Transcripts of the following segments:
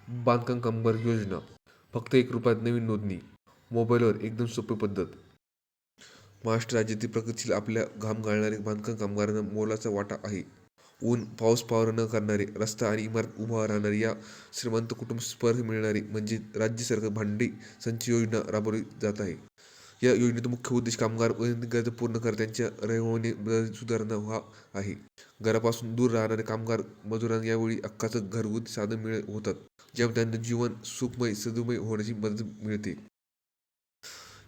बांधकाम कामगार योजना. फक्त ₹1 नवीन नोंदणी. मोबाईलवर एकदम सोपी पद्धत. महाराष्ट्र राज्यातील प्रगतीशील आपल्या घाम गाळणारे बांधकाम कामगारांना मोलाचा वाटा आहे. ऊन, पाऊस पार न करणारे, रस्ता आणि इमारत उभा राहणारे या श्रीमंत कुटुंब स्पर्श मिळणारे म्हणजे राज्य सरकार भांडी संच योजना राबवली जात आहे. या योजनेचा मुख्य उद्देश कामगार दैनंदिन गरजा पूर्ण कर त्यांच्या राहणीमानात सुधारणा हा आहे. घरापासून दूर राहणारे कामगार मजुरांना यावेळी हक्काचं घरगुती साधन होतात, ज्यामुळे त्यांचं जीवन सुखमय सदुमय होण्याची मदत मिळते.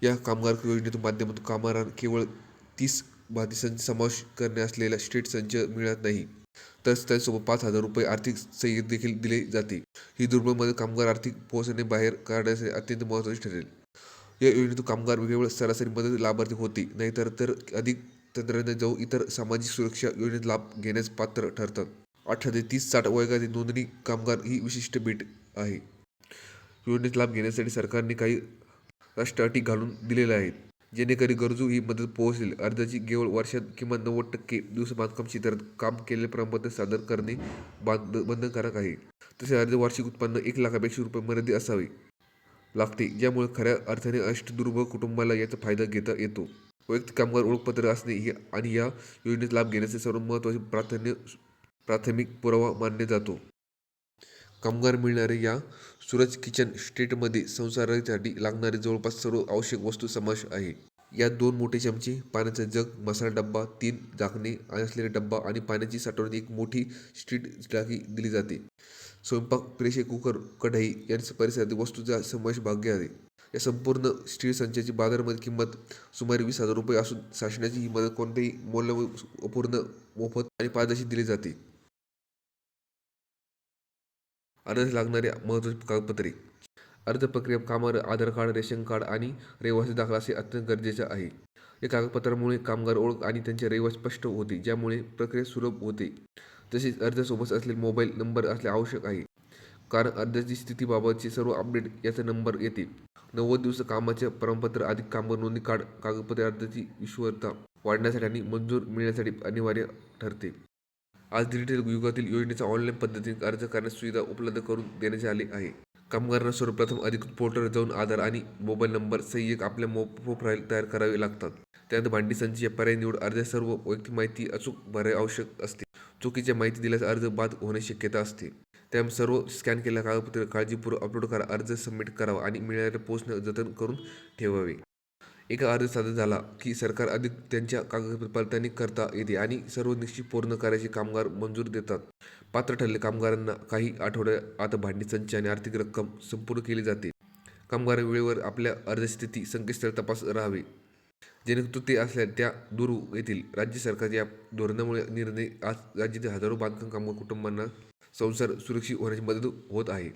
या कामगार योजनेच्या माध्यमातून कामगारांना केवळ 30 बाधितांचा समावेश करणे असलेला स्टेट संच मिळत नाही, तर त्यासोबत ₹5,000 आर्थिक सहाय्य देखील दिले जाते. ही दुर्बल मदत कामगार आर्थिक पोहोचणे बाहेर काढण्यासाठी अत्यंत महत्त्वाची ठरेल. या योजनेतून कामगार केवळ सरासरी मदत लाभार्थी होते नाहीतर तर अधिक तंत्रज्ञान जाऊ इतर सामाजिक सुरक्षा योजनेत लाभ घेण्यास पात्र ठरतात. 18 ते 30-60 वयोगटातील नोंदणी कामगार ही विशिष्ट भेट आहे. योजनेचा लाभ घेण्यासाठी सरकारने काही राष्ट्रीय अटी घालून दिलेल्या आहेत, जेणेकरून गरजू ही मदत पोहोचेल. अर्जाची केवळ वर्षात किमान 90% दिवस बांधकाम क्षेत्रात काम केलेले प्रमाणपत्र सादर करणे बंधनकारक आहे. तसेच अर्ज वार्षिक उत्पन्न ₹1,00,000 मर्यादित असावे लागते, ज्यामुळे खऱ्या अर्थाने अष्टदुर्बल कुटुंबाला याचा फायदा घेता येतो. वैयक्तिक कामगार ओळखपत्र असणे आणि या योजनेचा लाभ घेण्याचे सर्वात महत्त्वाचे प्राथमिक पुरावा मानला जातो. कामगार मिळणारे या सूरज किचन स्टेटमध्ये संसारासाठी लागणारे जवळपास सर्व आवश्यक वस्तू समावेश आहे. यात 2 मोठे चमचे, पाण्याचा जग, मसाला डब्बा, 3 झाकणे असलेला डब्बा आणि पाण्याची साठवण्याची एक मोठी स्टील टाकी दिली जाते. स्वयंपाक, प्रेशर कुकर, कढई यांच्या परिसरातील वस्तूंचा समावेश भाग्य आहे. या संपूर्ण स्टील संचाची बाजारामध्ये किंमत सुमारे ₹20,000 असून शासनाची ही मदत कोणत्याही मौल्यपूर्ण, मोफत आणि पारदर्शी दिली जाते. अर्जास लागणारी महत्त्वाची कागदपत्रे. अर्ज प्रक्रिया कामगार आधार कार्ड, रेशन कार्ड आणि रहिवासी दाखला असणे अत्यंत गरजेचे आहे. या कागदपत्रांमुळे कामगार ओळख आणि त्यांचे रहिवासी स्पष्ट होते, ज्यामुळे प्रक्रिया सुलभ होते. तसेच अर्जासोबत असलेला मोबाईल नंबर असणे आवश्यक आहे, कारण अर्जाची स्थितीबाबतचे सर्व अपडेट याचा नंबर येते. 90 दिवस कामाचे प्रमाणपत्र अधिक कामगार नोंदणी कार्ड कागदपत्रे अर्जाची विश्वासार्हता वाढवण्यासाठी आणि मंजूर मिळण्यासाठी अनिवार्य ठरते. आज डिजिटल युगातील योजनेचा ऑनलाईन पद्धतीने अर्ज करण्याची सुविधा उपलब्ध करून देण्यात आली आहे. कामगारांना सर्वप्रथम अधिकृत पोर्टलवर जाऊन आधार आणि मोबाईल नंबर सहित आपल्या प्रोफाईल तयार करावे लागतात. त्यानंतर भांडी संच या पर्याय निवड अर्जात सर्व वैयक्तिक माहिती अचूक भरणे आवश्यक असते. चुकीची माहिती दिल्यास अर्ज बाद होण्याची शक्यता असते. त्यामुळे सर्व स्कॅन केलेल्या कागदपत्रे काळजीपूर्वक अपलोड करा, अर्ज सबमिट करावा आणि मिळालेल्या पोस्टने जतन करून ठेवावे. एकदा अर्ज सादर झाला की सरकार अधिक त्यांच्या कागदपत्र पडताळणी करता येते आणि सर्व निकष पूर्ण करायचे कामगार मंजूर देतात. पात्र ठरलेल्या कामगारांना काही आठवड्यात आता भांडी संच आणि आर्थिक रक्कम संपूर्ण केली जाते. कामगार वेळेवर आपल्या अर्जाची स्थिती संकेतस्थळ तपासत राहावे, जेणेकरून त्रुटी असल्या त्या दूर येतील. राज्य सरकारच्या या धोरणामुळे निर्णय आज राज्यातील हजारो बांधकाम कामगार कुटुंबांना संसार सुरक्षित होण्याची मदत होत आहे.